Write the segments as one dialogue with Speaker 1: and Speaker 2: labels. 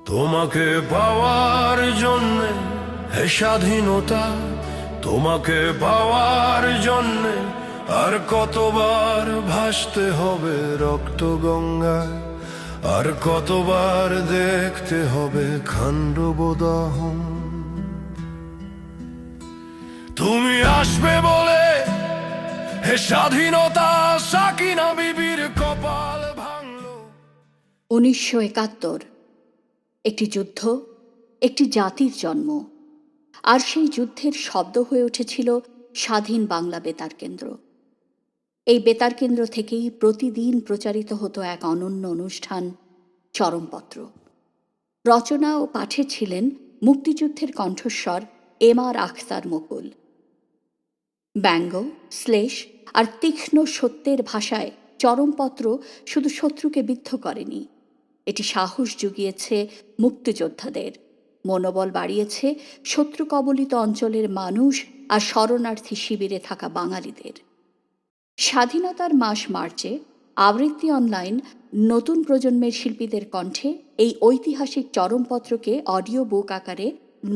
Speaker 1: তোমাকে পাওয়ার জন্যে হে স্বাধীনতা, তোমাকে পাওয়ার জন্যে আর কতবার ভাসতে হবে রক্ত গঙ্গায়, আর কতবার দেখতে হবে খান্ডবদাহন। তুমি আসবে বলে হে স্বাধীনতা, সাকিনা বিবির কপাল ভাঙলো।
Speaker 2: 1971 একটি যুদ্ধ, একটি জাতির জন্ম, আর সেই যুদ্ধের শব্দ হয়ে উঠেছিল স্বাধীন বাংলা বেতার কেন্দ্র। এই বেতার কেন্দ্র থেকেই প্রতিদিন প্রচারিত হতো এক অনন্য অনুষ্ঠান, চরমপত্র। রচনা ও পাঠে ছিলেন মুক্তিযুদ্ধের কণ্ঠস্বর এম.আর. আখতার মুকুল। ব্যঙ্গ, শ্লেষ আর তীক্ষ্ণ সত্যের ভাষায় চরমপত্র শুধু শত্রুকে বিদ্ধ করেনি, এটি সাহস জুগিয়েছে মুক্তিযোদ্ধাদের, মনোবল বাড়িয়েছে শত্রু কবলিত অঞ্চলের মানুষ আর শরণার্থী শিবিরে থাকা বাঙালিদের। স্বাধীনতার মাস মার্চে আবৃত্তি অনলাইন নতুন প্রজন্মের শিল্পীদের কণ্ঠে এই ঐতিহাসিক চরমপত্রকে অডিও বুক আকারে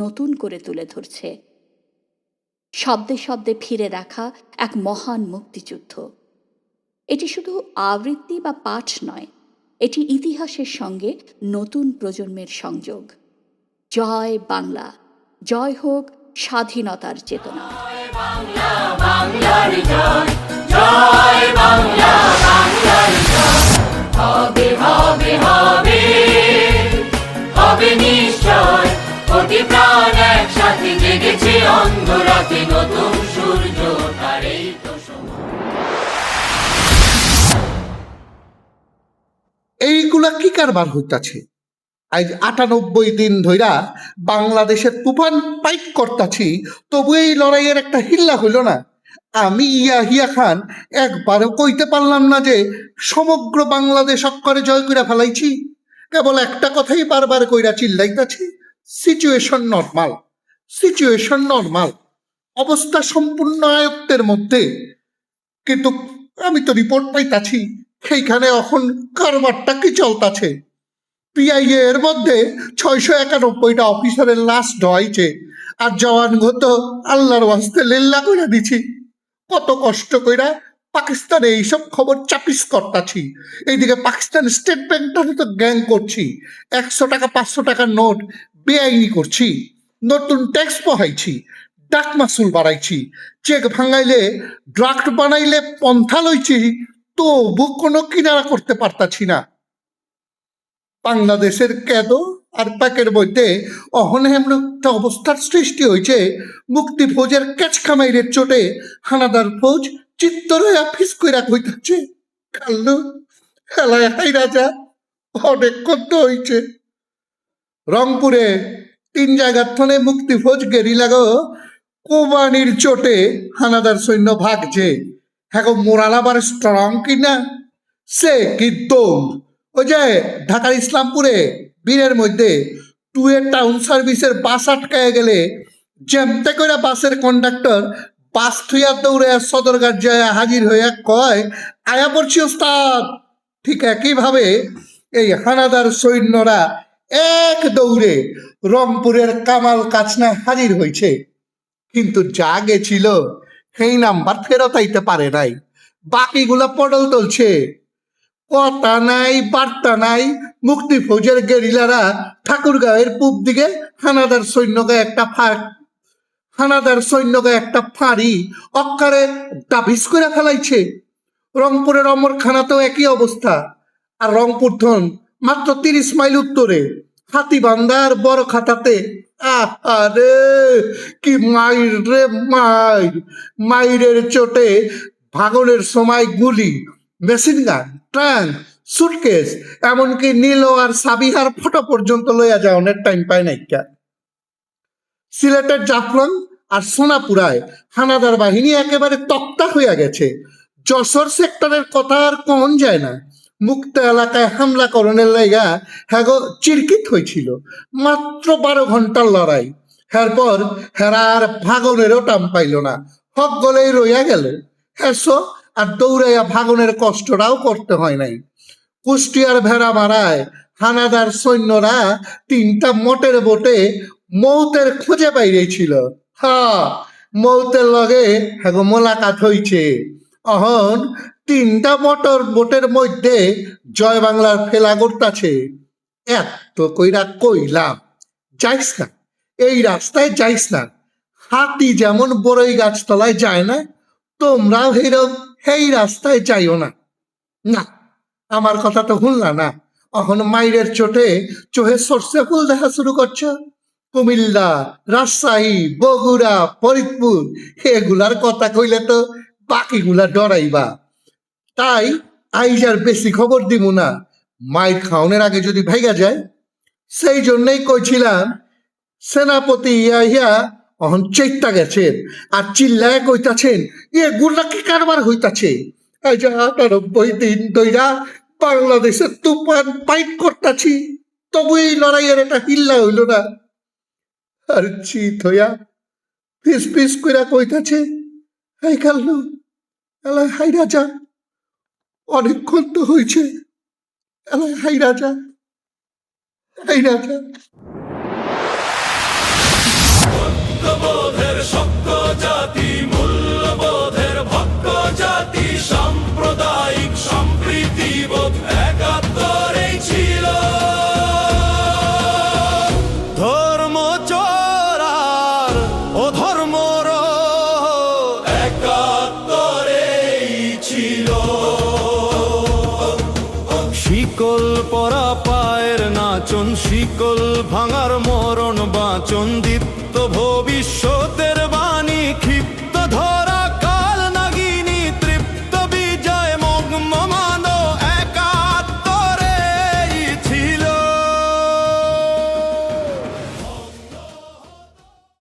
Speaker 2: নতুন করে তুলে ধরছে। শব্দে শব্দে ফিরে দেখা এক মহান মুক্তিযুদ্ধ। এটি শুধু আবৃত্তি বা পাঠ নয়, এটি ইতিহাসের সঙ্গে নতুন প্রজন্মের সংযোগ। জয় বাংলা, জয় হোক স্বাধীনতার চেতনা।
Speaker 3: হবে হবে হবে হবে নিশ্চয়, কোটি প্রাণ একসাথে জেগেছে অন্ধরাতে, নতুন সূর্য তারেই তো সময়।
Speaker 4: এইগুলা কি কারবার হইতাছে? আজ 98 দিন ধইরা বাংলাদেশের তুফান ফাইট করতাছি, তবু এই লড়াইয়ের একটা হিল্লা হইল না। আমি ইয়াহিয়া খান একবারও কইতে পারলাম না যে সমগ্র বাংলাদেশ অক্করে জয় কইরা ফেলাইছি। কেবল একটা কথাই বারবার কইরা চিল্লাইতাছি, সিচুয়েশন নর্মাল, সিচুয়েশন নর্মাল, অবস্থা সম্পূর্ণ আয়ত্তের মধ্যে। কিন্তু আমি তো রিপোর্ট পাইতাছি সেইখানে এখন কারবারটা কি চলতাছে। পিআইএ এর মধ্যে 691টা অফিসারের লাশ ঢয়ছে, আর জওয়ান তো আল্লাহর ওয়াস্তে লিল্লা কইরা দিছি। কত কষ্ট কইরা পাকিস্তানে এইসব খবর চাপিস করতাছি, এইদিকে পাকিস্তান স্টেট ব্যাংকটাতে তো গ্যাং করছি, 100 টাকা 500 টাকার নোট বেআইনি করছি, নতুন ট্যাক্স বহাইছি, ডাক মাসুল বাড়াইছি, চেক ভাঙাইলে ড্রাফট বানাইলে পন্থা লইছি, তবু কোনো কিনারা করতে পারতাছি না। বাংলাদেশের কেদ আর প্যাকের মধ্যে অহনে এমন একটা অবস্থার সৃষ্টি হয়েছে, মুক্তি ফৌজের ক্যাচ খামাইরের চোটে হানাদার ফৌজ চিত্তরয়া ফিস কইরা কইতাছে, কাল্লু খেলায় হাই রাজা অনেক কত হইছে। রংপুরে 3 জায়গার থনে মুক্তি ফৌজ গেরি লাগো কোবানির চোটে হানাদার সৈন্য ভাগছে। হ্যাঁ, মোরাল আবার স্ট্রং কিনা সে কি দৌড়। ওই যে ঢাকার ইসলামপুরে বীরের মধ্যে 2A টাউন সার্ভিসের বাস আটকায় গেলে যেমতে করে বাসের কন্ডাক্টর বাস থুইয়া দৌড়ে সদরঘাট যায় হাজির হইয়া কয়, আয়া পড়ছি ওস্তাদ। ঠিক একইভাবে এই হানাদার সৈন্যরা এক দৌড়ে রংপুরের কামাল কাচনা হাজির হয়েছে, কিন্তু যা গেছিল সেই নাম্বার ফেরত আইতে পারে নাই, বাকিগুলা পটল তুলছে। কথা নাই বার্তা নাই, মুক্তি ফৌজের গেরিলারা ঠাকুরগাঁওয়ের পূব দিকে হানাদার সৈন্যকে একটা ফাঁড়ি অক্কারে ডাবিস করে ফেলাইছে। রংপুরের অমরখানাতেও একই অবস্থা। আর রংপুর থন মাত্র 30 মাইল উত্তরে হাতিবান্ধার বড় খাতাতে আরে কি মাইর রে মাইর, মাইরের চোটে ভাগনের সময় গুলি, মেশিন গান, ট্রাঙ্ক, সুটকেস, এমনকি নীল আর সাবিহার ফটো পর্যন্ত লইয়া যাওয়ার টাইম পায় নাইকা। সিলেটের জাফলং আর সোনাপুরায় হানাদার বাহিনী একেবারে তক্তা হইয়া গেছে। যশোর সেক্টরের কথা আর কন যায় না, মুক্ত এলাকায় হামলা করণের লাইগা হ্যাগো চিরকিত হয়েছিল। মাত্র 12 ঘন্টার লড়াই, এরপর হেরা আর ভাগনেরও টাম পাইল না, হক গলেই রইয়া গেল। হেসো আর দৌড়াইয়া ভাগনের কষ্টটাও করতে হয় নাই। কুষ্টিয়ার ভেড়া মারায় হানাদার সৈন্যরা 3টা মোটের বোটে মৌতের খোঁজে বাইরেছিল। হ্যাঁ, মৌতের লগে হ্যাঁ মোলাকাত হইছে। অহন 3টা মোটর বোটের মধ্যে জয় বাংলার ফেলা করতাছে। এত কইরা কইলাম যাইস না, এই রাস্তায় যাইস না। হাতি যেমন বড়ই গাছতলায় যায় না, তোমরাও এই রাস্তায় যাইও না। না, আমার কথা তো শুনলা না। এখন মাইরের চোহে সর্ষে ফুল দেখা শুরু করছো। কুমিল্লা, রাজশাহী, বগুড়া, ফরিদপুর এগুলার কথা কইলে তো বাকিগুলা ডরাইবা। তাই আইজ আর বেশি খবর দিব না, মাইর খাওনের আগে যদি ভাইগা যায়। সেই জন্যই কইছিলাম সেনাপতি ইয়া অহন চেষ্টা গেছেন আর চিল্লায় কইতাছেন এগুলা কি কারবার হইতাছে। এই যে ৯৮ দিন ধইরা বাংলাদেশের তুফান ফাইট করতাছি, তবু এই লড়াইয়ের একটা হিল্লা হইল না। আর চিত হইয়া পিস পিস কইরা কইতাছে এই কাল্লু এলা হাই রাজা, অনেকক্ষণ তো হইছে, এলা হাই রাজা, হাই রাজা।
Speaker 1: বোধের শক্ত জাতি, মূল্যবোধের ভক্ত জাতি, সাম্প্রদায়িক সম্প্রীতিবোধ একাত্তরেই ছিল। ধর্ম চোরার ও ধর্মর একাত্তরেই ছিল। শিকল পরা পায়ের নাচন, শিকল ভাঙার মরণ বাঁচন, দীপ্ত ভবিষ্যৎ